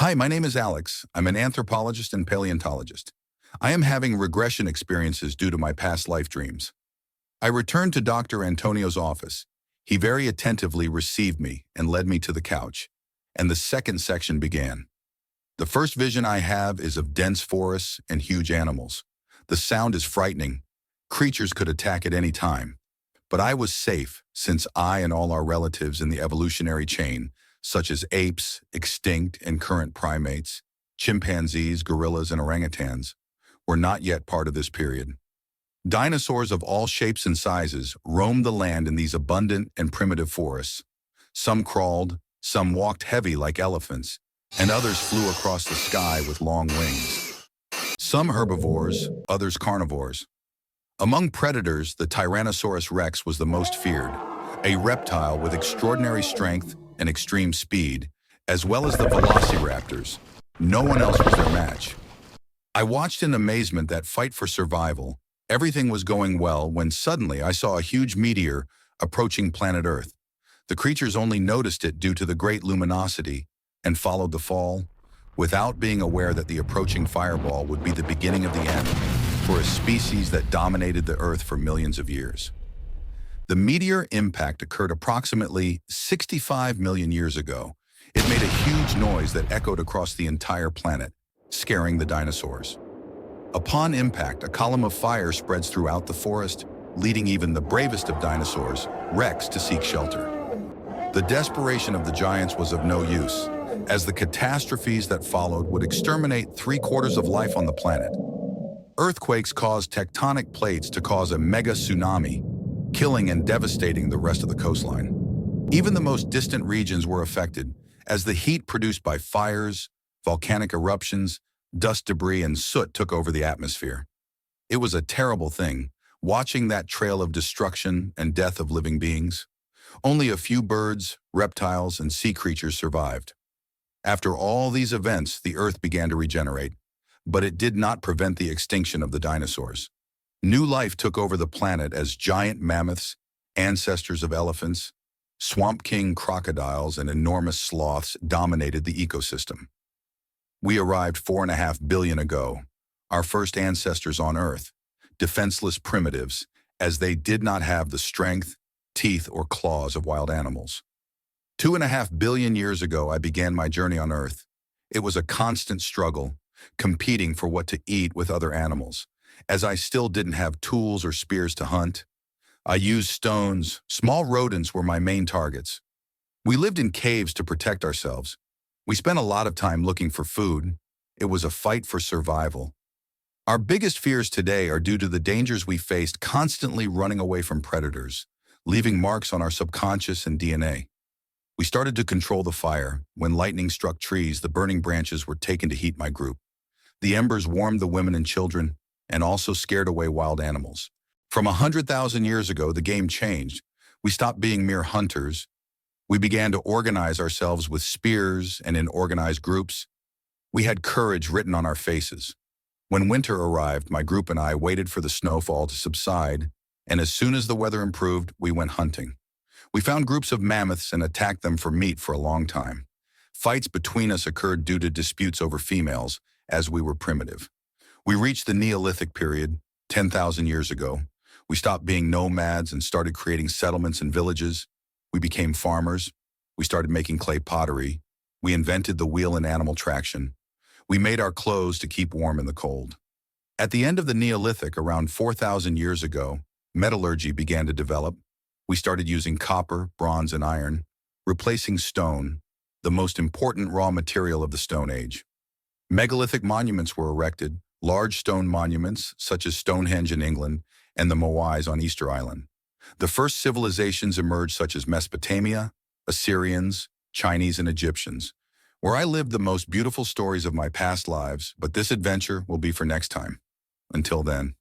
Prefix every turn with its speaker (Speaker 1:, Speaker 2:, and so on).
Speaker 1: Hi, my name is Alex. I'm an anthropologist and paleontologist. I am having regression experiences due to my past life dreams. I returned to Dr. Antonio's office. He very attentively received me and led me to the couch, and the second section began. The first vision I have is of dense forests and huge animals. The sound is frightening. Creatures could attack at any time. But I was safe since I and all our relatives in the evolutionary chain, such as apes, extinct and current primates, chimpanzees, gorillas, and orangutans, were not yet part of this period. Dinosaurs of all shapes and sizes roamed the land in these abundant and primitive forests. Some crawled, some walked heavy like elephants, and others flew across the sky with long wings. Some herbivores, others carnivores. Among predators, the Tyrannosaurus rex was the most feared, a reptile with extraordinary strength and extreme speed, as well as the velociraptors. No one else was their match. I watched in amazement that fight for survival. Everything was going well when suddenly I saw a huge meteor approaching planet Earth. The creatures only noticed it due to the great luminosity and followed the fall, without being aware that the approaching fireball would be the beginning of the end for a species that dominated the Earth for millions of years. The meteor impact occurred approximately 65 million years ago. It made a huge noise that echoed across the entire planet, scaring the dinosaurs. Upon impact, a column of fire spreads throughout the forest, leading even the bravest of dinosaurs, Rex, to seek shelter. The desperation of the giants was of no use, as the catastrophes that followed would exterminate 3/4 of life on the planet. Earthquakes caused tectonic plates to cause a mega tsunami, killing and devastating the rest of the coastline. Even the most distant regions were affected, as the heat produced by fires, volcanic eruptions, dust debris, and soot took over the atmosphere. It was a terrible thing, watching that trail of destruction and death of living beings. Only a few birds, reptiles, and sea creatures survived. After all these events, the Earth began to regenerate, but it did not prevent the extinction of the dinosaurs. New life took over the planet as giant mammoths, ancestors of elephants, swamp king crocodiles, and enormous sloths dominated the ecosystem. We arrived 4.5 billion ago, our first ancestors on Earth, defenseless primitives, as they did not have the strength, teeth, or claws of wild animals. 2.5 billion years ago, I began my journey on Earth. It was a constant struggle, competing for what to eat with other animals, as I still didn't have tools or spears to hunt. I used stones. Small rodents were my main targets. We lived in caves to protect ourselves. We spent a lot of time looking for food. It was a fight for survival. Our biggest fears today are due to the dangers we faced constantly running away from predators, leaving marks on our subconscious and DNA. We started to control the fire. When lightning struck trees, the burning branches were taken to heat my group. The embers warmed the women and children, and also scared away wild animals. From 100,000 years ago, the game changed. We stopped being mere hunters. We began to organize ourselves with spears and in organized groups. We had courage written on our faces. When winter arrived, my group and I waited for the snowfall to subside, and as soon as the weather improved, we went hunting. We found groups of mammoths and attacked them for meat for a long time. Fights between us occurred due to disputes over females, as we were primitive. We reached the Neolithic period, 10,000 years ago. We stopped being nomads and started creating settlements and villages. We became farmers. We started making clay pottery. We invented the wheel and animal traction. We made our clothes to keep warm in the cold. At the end of the Neolithic, around 4,000 years ago, metallurgy began to develop. We started using copper, bronze, and iron, replacing stone, the most important raw material of the Stone Age. Megalithic monuments were erected, large stone monuments such as Stonehenge in England and the Moais on Easter Island. The first civilizations emerged such as Mesopotamia, Assyrians, Chinese, and Egyptians, where I lived the most beautiful stories of my past lives, but this adventure will be for next time. Until then.